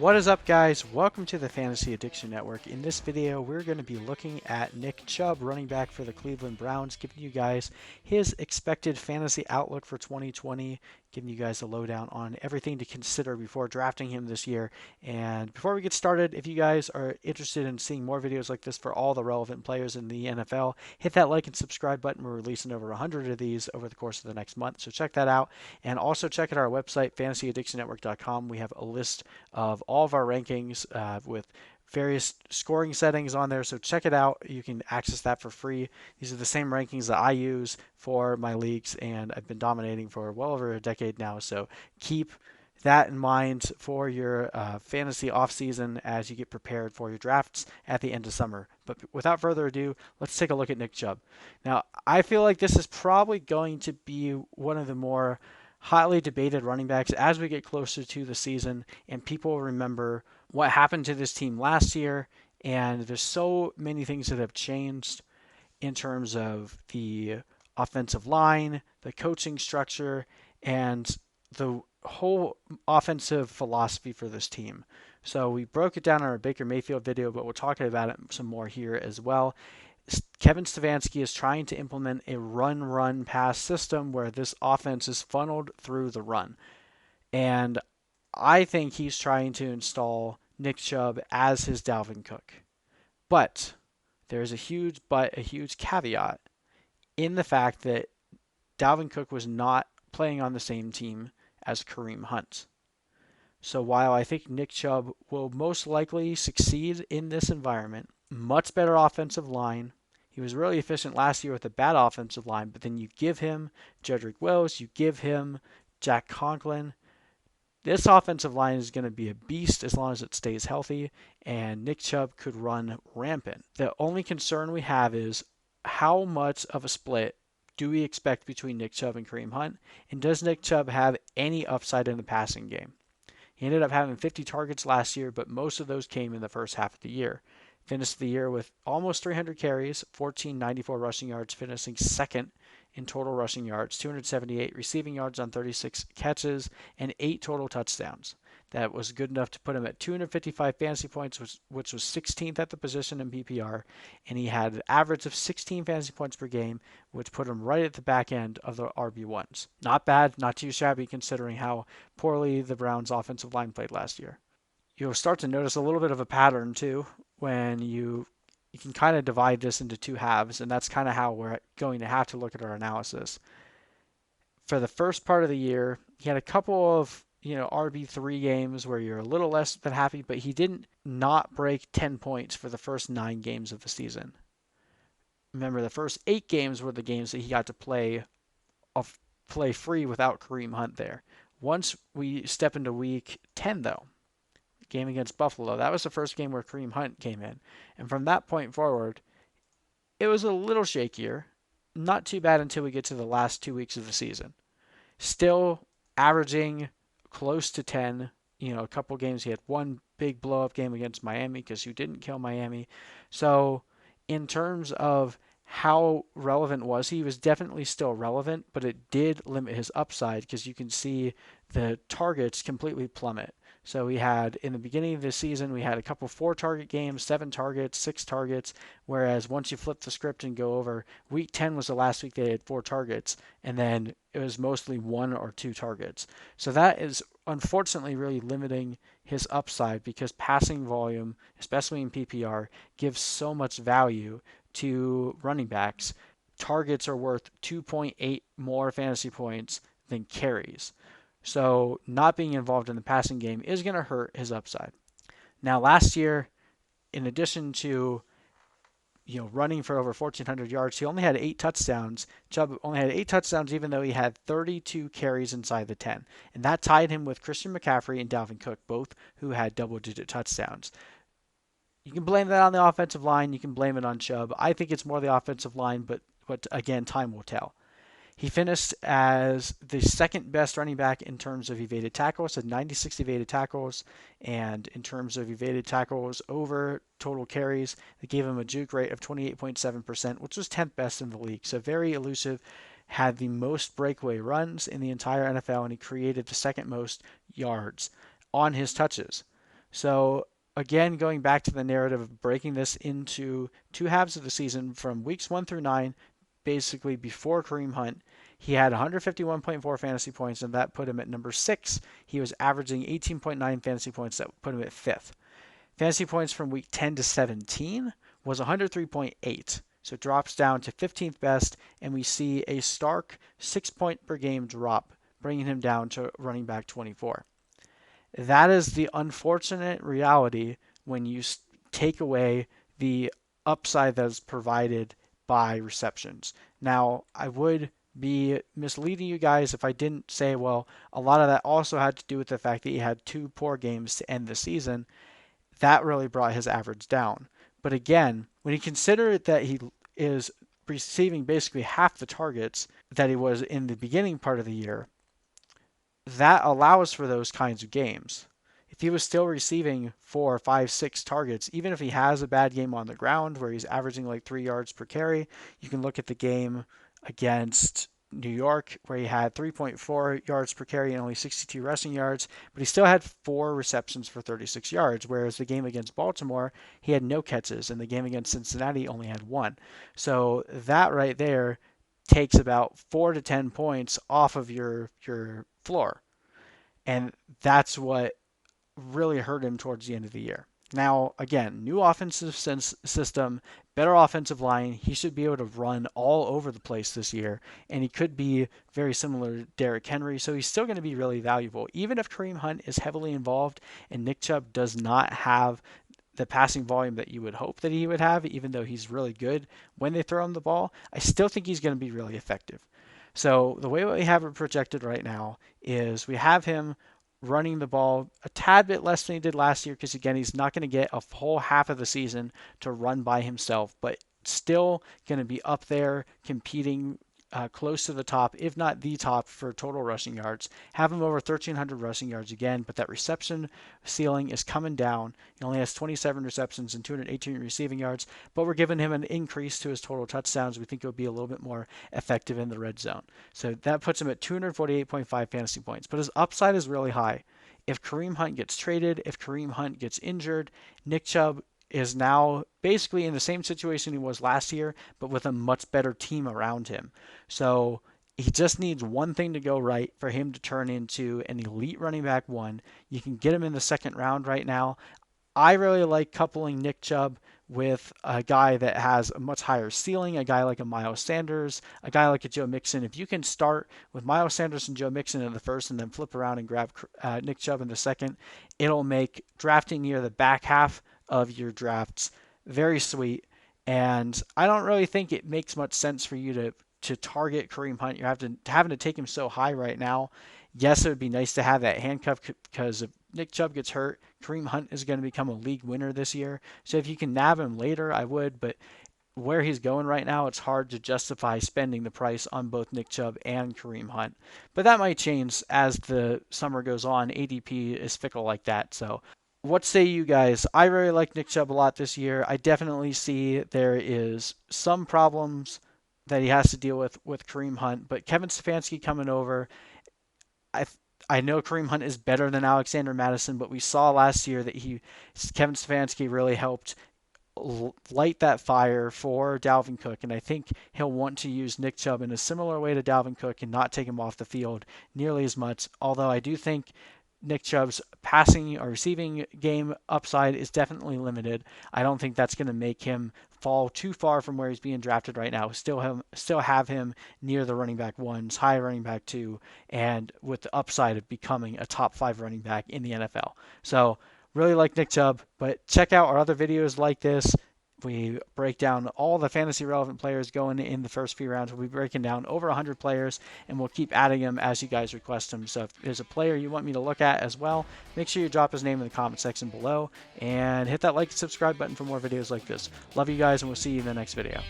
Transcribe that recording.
What is up, guys? Welcome to the Fantasy Addiction Network. In this video, we're going to be looking at Nick Chubb, running back for the Cleveland Browns, giving you guys his expected fantasy outlook for 2020, giving you guys a lowdown on everything to consider before drafting him this year. And before we get started, if you guys are interested in seeing more videos like this for all the relevant players in the NFL, hit that like and subscribe button. We're releasing over 100 of these over the course of the next month, so check that out. And also check out our website, fantasyaddictionnetwork.com. We have a list of all of our rankings with various scoring settings on there, so check it out. You can access that for free. These are the same rankings that I use for my leagues, and I've been dominating for well over a decade now, so keep that in mind for your fantasy offseason as you get prepared for your drafts at the end of summer. But without further ado, let's take a look at Nick Chubb. Now, I feel like this is probably going to be one of the more hotly debated running backs as we get closer to the season, and people remember what happened to this team last year. And there's so many things that have changed in terms of the offensive line, the coaching structure, and the whole offensive philosophy for this team. So we broke it down in our Baker Mayfield video, but we'll talk about it some more here as well. Kevin Stefanski is trying to implement a run-pass system where this offense is funneled through the run. And I think he's trying to install Nick Chubb as his Dalvin Cook. But there's a huge caveat in the fact that Dalvin Cook was not playing on the same team as Kareem Hunt. So while I think Nick Chubb will most likely succeed in this environment, much better offensive line. He was really efficient last year with a bad offensive line, but then you give him Jedrick Wills, you give him Jack Conklin. This offensive line is going to be a beast as long as it stays healthy, and Nick Chubb could run rampant. The only concern we have is how much of a split do we expect between Nick Chubb and Kareem Hunt, and does Nick Chubb have any upside in the passing game? He ended up having 50 targets last year, but most of those came in the first half of the year. Finished the year with almost 300 carries, 1,494 rushing yards, finishing second in total rushing yards, 278 receiving yards on 36 catches, and 8 total touchdowns. That was good enough to put him at 255 fantasy points, which was 16th at the position in PPR, and he had an average of 16 fantasy points per game, which put him right at the back end of the RB1s. Not bad, not too shabby considering how poorly the Browns' offensive line played last year. You'll start to notice a little bit of a pattern too when you can kind of divide this into two halves, and that's kind of how we're going to have to look at our analysis. For the first part of the year, he had a couple of RB3 games where you're a little less than happy, but he didn't not break 10 points for the first 9 games of the season. Remember, the first 8 games were the games that he got to play free without Kareem Hunt there. Once we step into week 10, though, game against Buffalo, that was the first game where Kareem Hunt came in. And from that point forward, it was a little shakier. Not too bad until we get to the last 2 weeks of the season. Still averaging close to 10. A couple games he had one big blow-up game against Miami because you didn't kill Miami. So in terms of how relevant was he was definitely still relevant, but it did limit his upside because you can see the targets completely plummet. So we had, in the beginning of the season, we had a couple 4-target games, 7 targets, 6 targets, whereas once you flip the script and go over, week 10 was the last week they had 4 targets, and then it was mostly 1 or 2 targets. So that is unfortunately really limiting his upside because passing volume, especially in PPR, gives so much value to running backs. Targets are worth 2.8 more fantasy points than carries. So not being involved in the passing game is going to hurt his upside. Now last year, in addition to running for over 1,400 yards, he only had 8 touchdowns. Chubb only had 8 touchdowns even though he had 32 carries inside the 10. And that tied him with Christian McCaffrey and Dalvin Cook, both who had double-digit touchdowns. You can blame that on the offensive line. You can blame it on Chubb. I think it's more the offensive line, but again, time will tell. He finished as the second best running back in terms of evaded tackles, had 96 evaded tackles, and in terms of evaded tackles over total carries, they gave him a juke rate of 28.7%, which was 10th best in the league. So very elusive, had the most breakaway runs in the entire NFL, and he created the second most yards on his touches. So again, going back to the narrative of breaking this into two halves of the season from weeks 1 through 9, basically before Kareem Hunt, he had 151.4 fantasy points, and that put him at number 6. He was averaging 18.9 fantasy points, that put him at 5th. Fantasy points from week 10 to 17 was 103.8. So it drops down to 15th best, and we see a stark 6 point per game drop, bringing him down to running back 24. That is the unfortunate reality when you take away the upside that is provided by receptions. Now, I would be misleading you guys if I didn't say, well, a lot of that also had to do with the fact that he had 2 poor games to end the season. That really brought his average down. But again, when you consider that he is receiving basically half the targets that he was in the beginning part of the year, that allows for those kinds of games. If he was still receiving 4, 5, 6 targets, even if he has a bad game on the ground where he's averaging like 3 yards per carry, you can look at the game against New York where he had 3.4 yards per carry and only 62 rushing yards, but he still had 4 receptions for 36 yards, whereas the game against Baltimore, he had no catches, and the game against Cincinnati only had 1. So that right there takes about 4 to 10 points off of your floor. And that's what really hurt him towards the end of the year. Now, again, new offensive system, better offensive line. He should be able to run all over the place this year, and he could be very similar to Derrick Henry, so he's still going to be really valuable. Even if Kareem Hunt is heavily involved and Nick Chubb does not have the passing volume that you would hope that he would have, even though he's really good when they throw him the ball, I still think he's going to be really effective. So the way we have it projected right now is we have him running the ball a tad bit less than he did last year because, again, he's not going to get a whole half of the season to run by himself, but still going to be up there competing close to the top, if not the top, for total rushing yards. Have him over 1,300 rushing yards again, but that reception ceiling is coming down. He only has 27 receptions and 218 receiving yards, but we're giving him an increase to his total touchdowns. We think he'll be a little bit more effective in the red zone. So that puts him at 248.5 fantasy points, but his upside is really high. If Kareem Hunt gets traded, if Kareem Hunt gets injured, Nick Chubb is now basically in the same situation he was last year, but with a much better team around him. So he just needs one thing to go right for him to turn into an elite running back 1. You can get him in the second round right now. I really like coupling Nick Chubb with a guy that has a much higher ceiling, a guy like a Miles Sanders, a guy like a Joe Mixon. If you can start with Miles Sanders and Joe Mixon in the first and then flip around and grab Nick Chubb in the second, it'll make drafting near the back half of your drafts very sweet. And I don't really think it makes much sense for you to target Kareem Hunt. You're having to take him so high right now. Yes, it would be nice to have that handcuff because if Nick Chubb gets hurt, Kareem Hunt is going to become a league winner this year. So if you can nab him later, I would. But where he's going right now, it's hard to justify spending the price on both Nick Chubb and Kareem Hunt. But that might change as the summer goes on. ADP is fickle like that. So what say you guys? I really like Nick Chubb a lot this year. I definitely see there is some problems that he has to deal with Kareem Hunt, but Kevin Stefanski coming over, I know Kareem Hunt is better than Alexander Mattison, but we saw last year that Kevin Stefanski really helped light that fire for Dalvin Cook, and I think he'll want to use Nick Chubb in a similar way to Dalvin Cook and not take him off the field nearly as much, although I do think Nick Chubb's passing or receiving game upside is definitely limited. I don't think that's going to make him fall too far from where he's being drafted right now. Still have him near the running back 1s, high running back 2, and with the upside of becoming a top 5 running back in the NFL. So really like Nick Chubb, but check out our other videos like this. We break down all the fantasy relevant players going in the first few rounds. We'll be breaking down over 100 players, and we'll keep adding them as you guys request them. So if there's a player you want me to look at as well, make sure you drop his name in the comment section below, and hit that like and subscribe button for more videos like this. Love you guys, and we'll see you in the next video.